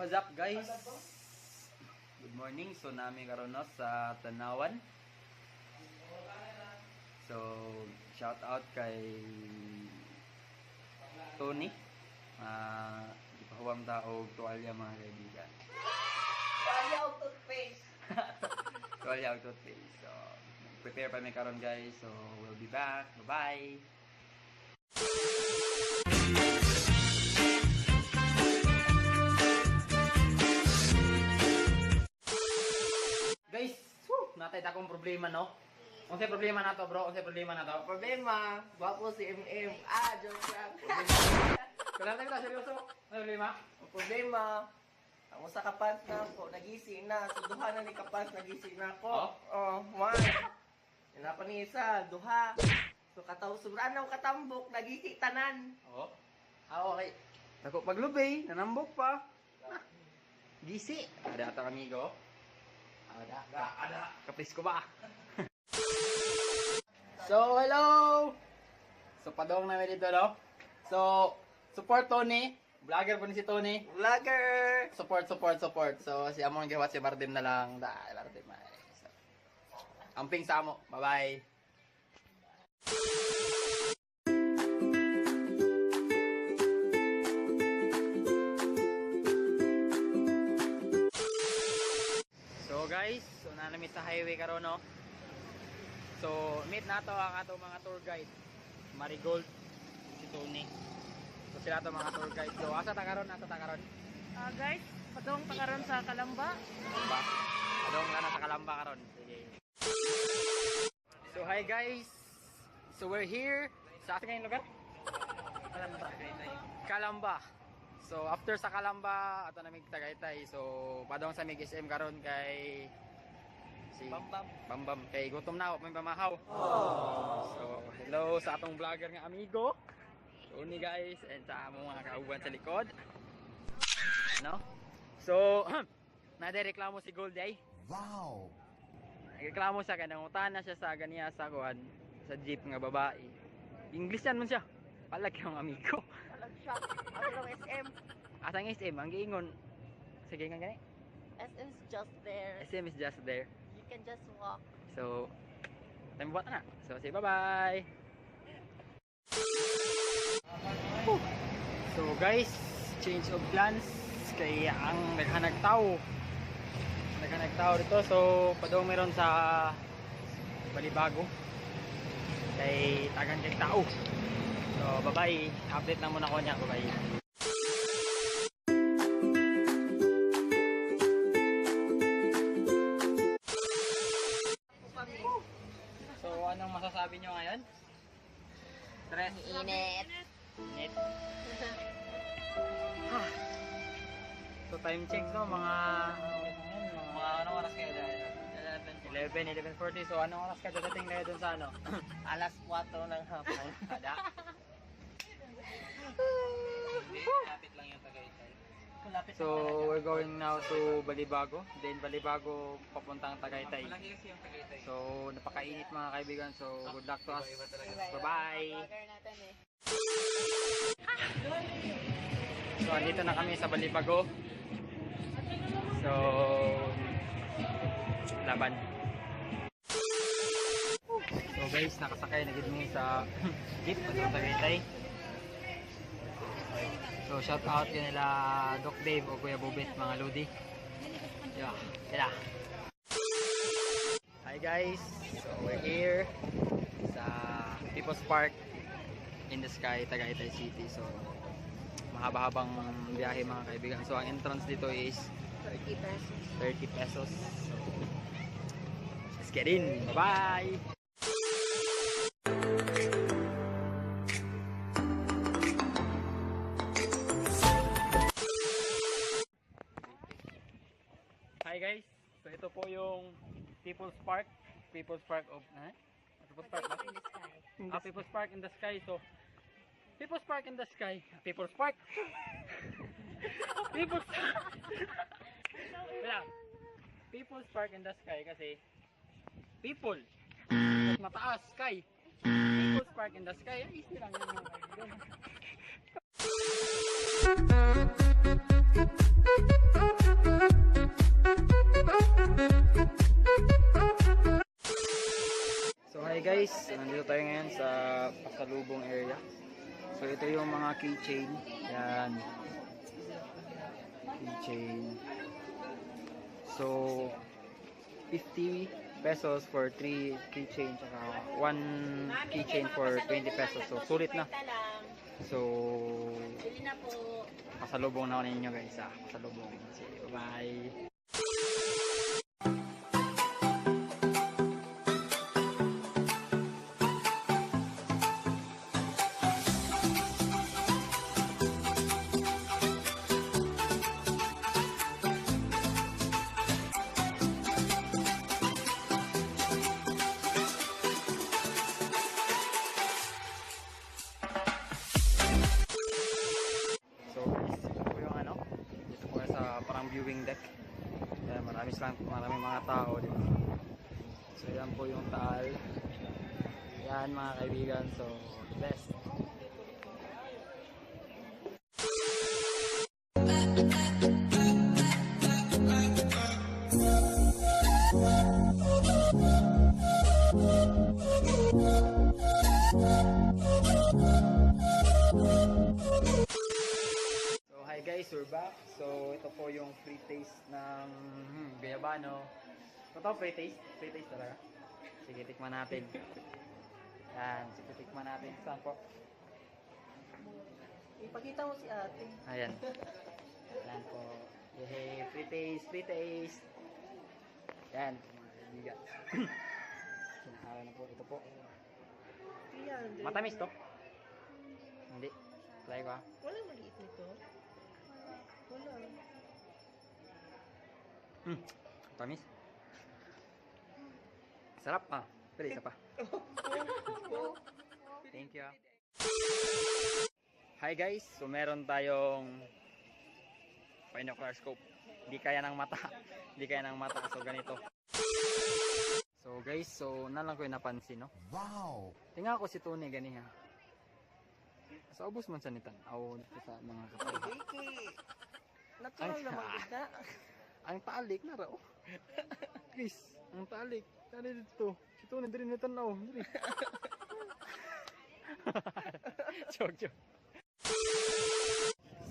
What's up guys? Good morning. So nami karon no sa Tanawan. So shout out kay Tony. Ipahuwam ta og tuwalya mga kaibigan. Tuwalya og toothpaste. Tuwalya og toothpaste. So prepare pa mi karon guys. So we'll be back. Bye-bye. Guys, natay akong problema no. Unsay problema nato bro? Unsay problema nato? Problema, gwapo si MM. Joke lang. Kailan tayo kita seryoso? Ano problema? Ang problema, ang usa ka pants na ako, nagisi na. So, duha na ni kapants, nagisi na ako. Man. Yan pa ni isa, duha. So, sobrang na katambok, nagisi tanan. Oo. Okay. Dako paglubay, nanambok pa. Gisi. Ada ata amigo. Ada. Kapis ko ba? So, hello! So, padong namin dito, no? So, support Tony. Vlogger po ni si Tony. Vlogger! Support. So, si Amon gawat si Bardim na lang. Bardim ay. So, amping sa amo. Bye-bye. So, guys. So, nanamit sa highway karon no? So, meet nato ang ato mga tour guide. Marigold, si Tony. So, sila to mga tour guide. So, asa ta karon? Guys, padong pakaron sa Kalamba. Kalamba. Adong ka na sa Kalamba karon. Sige. So, hi guys. So, we're here. Sa ating ngayong lugar? Kalamba. So, after sa Kalamba, ato na mig Tagaytay. So, padong sa mig SM karon kay si Bambam kay gutom na ako may pamahaw. So hello sa atong vlogger nga amigo Tony guys and sa among mga kauban sa likod no. So nadireklamo si Golday. Wow, nagreklamo siya kay nangutan na siya sa ganiya sa kuan sa jeep nga babae. English yan man siya palag yung amigo Palag siya. Ano ng SM? asang SM ang giingon sige nga gani SM's just there. SM is just there. You can just walk. So, time buat na. So, say bye-bye. So, guys, change of plans. Kaya ang naghanag tao dito. So, padong meron sa Balibago. Kay tagang kay tao. So, bye-bye. Update na muna ko niya. Bye-bye. Anong masasabi nyo ngayon? Stress? Init. Init? So time change no? Mga anong oras kayo dahil? 11:40. So anong oras ka dadating kayo dun sa ano? Alas 4 ng hapon. Ada? Hindi, lapit lang yung Tagaytay. So we're going now to Balibago. Then Balibago papuntang Tagaytay. So napakainit mga kaibigan. So good luck to us. Bye-bye. So andito na kami sa Balibago. So laban. So guys, nakasakay na gid mi sa jeep sa Tagaytay. So shout out yun nila Doc Dave o Kuya Bobet mga Lodi. Yeah, sila. Hi guys, so we're here sa People's Park in the Sky, Tagaytay City. So mahaba-habang biyahe mga kaibigan. So ang entrance dito is 30 pesos. 30 pesos. So let's get in. Bye-bye! Hi guys, so ito po yung People's Park of People's Park ba? People's Park in the Sky. So People's Park in the Sky. People's Park. People's Wala. People's Park in the Sky kasi people. Mataas, sky. People's Park in the Sky. Ay, easy lang yun mga kaibigan. So hi guys, nandito tayo ngayon sa pasalubong area. So ito yung mga keychain. Yan. Keychain. So 50 pesos for 3 keychain, tsaka 1 keychain for 20 pesos. So sulit na. So pasalubong na ako ninyo guys. Pasalubong. So, bye. So guys, ito po yung ano, dito po sa parang viewing deck. Yan, maraming mga tao dito. So yan po yung Taal. Yan mga kaibigan, so best. Hi guys, we're back. So ito po yung free taste ng Guyabano. Ito free taste? Free taste talaga. Sige, tikman natin. Yan, sige, tikman natin. Saan po? Ipakita mo si ate. Ayan. Yan po. Yehey, free taste, free taste. Yan, mga kaibigan. Sinakala na po. Ito po. Matamis to? Hindi. Try ko ha. Walang maliit nito. Wala. Tamis. Sarap pa. Pero isa pa. Thank you. Hi guys. So meron tayong binocular scope. Hindi kaya ng mata. Hindi kaya ng mata. So ganito. So guys, so nalang ko yung napansin, no? Wow! Tingnan ko si Tony gani ha. Sa ubos man sa nitan. Aw, dito sa mga kapatid. Vicky! Natural naman kita. Ang talik na raw. Chris, ang talik. Tali dito. Si Tony diri na tanaw. Diri. Joke.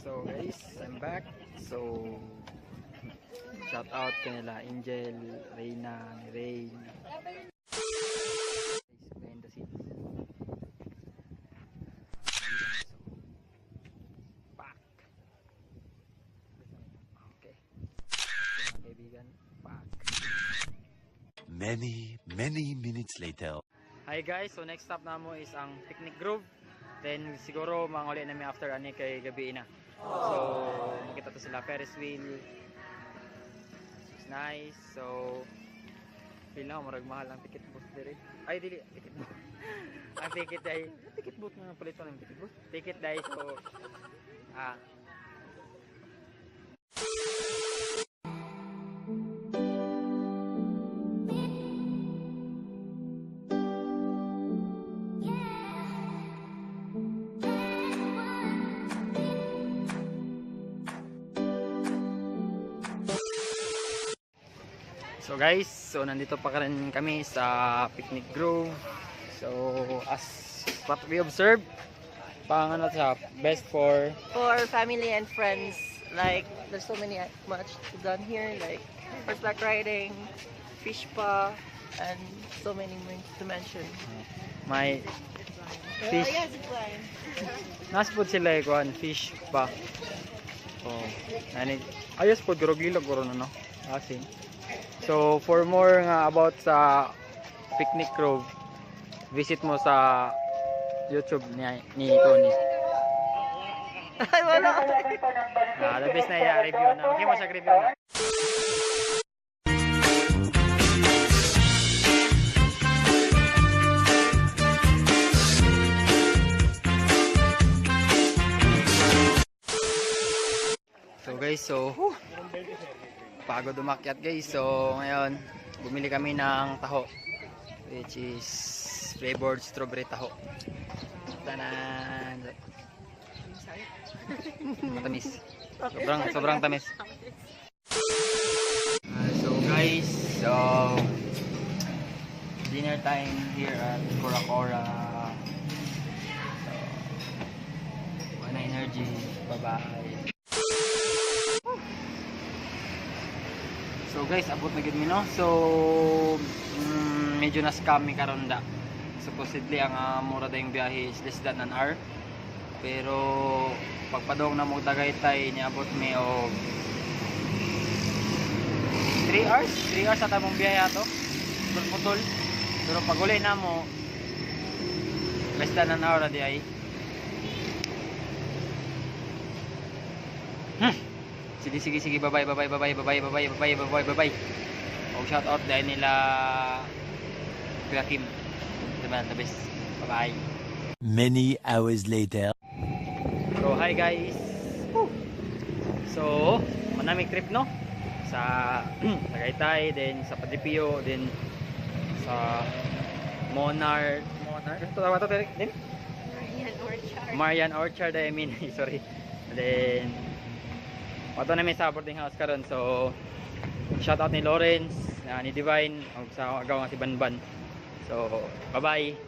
So guys, I'm back. So shout out kanila Angel, Reyna, Rain. Behind the scenes. Back. Okay. Mga kaibigan, back. Many minutes later. Hi guys, so next stop na mo is ang Picnic Grove. Then siguro manguli namin after ani kay gabi na. So makita to sila Ferris wheel. It's nice. So feel na murag mahal ang ticket booth dire. Ay dili ticket booth. Ang ticket booth nga palit pa ng ticket booth. Ticket dai so So guys, so nandito pa rin kami sa Picnic Grove. So as what we observed, pang ano sa best for family and friends. Like, there's so many much done here. Like, horseback riding, fish spa, and so many more to mention. may fish. Nas po sila ikuan fish pa. Oh, ani ayos po gurog-lilog guro no. Asin. So for more nga about sa Picnic Grove, visit mo sa YouTube ni Tony. Ay, wala. The best na i-review na. Hindi mo siya review na. So guys, so pagod umakyat guys. So ngayon, bumili kami ng taho, which is flavored strawberry taho. Tanan! Matamis. Sobrang tamis. So guys, dinner time here at Cora Cora. So, wala energy. Bye-bye. So guys, abot na gid mi no. So medyo na scam mi karon da. Supposedly ang mura dayong biyahe is less than an hour. Pero pagpadong na mo Tagaytay niabot mi og 3 hours. 3 hours sa tamong biyahe ato. Putol. Pero pag uli na mo less than an hour na di ay. Sige, bye-bye. Og shout out dahil nila Kuya Kim. Diba, the best. Bye-bye. Many hours later. So, hi guys. Woo! So, manaming trip no? Sa Tagaytay, then sa Padipio, then sa Monarch. Ito tawag ito, din? Marian Orchard, I mean, sorry. Then, pato na may sa boarding house karon. So, shout out ni Lawrence, ni Divine, o sa agaw nga si Banban. So, bye-bye.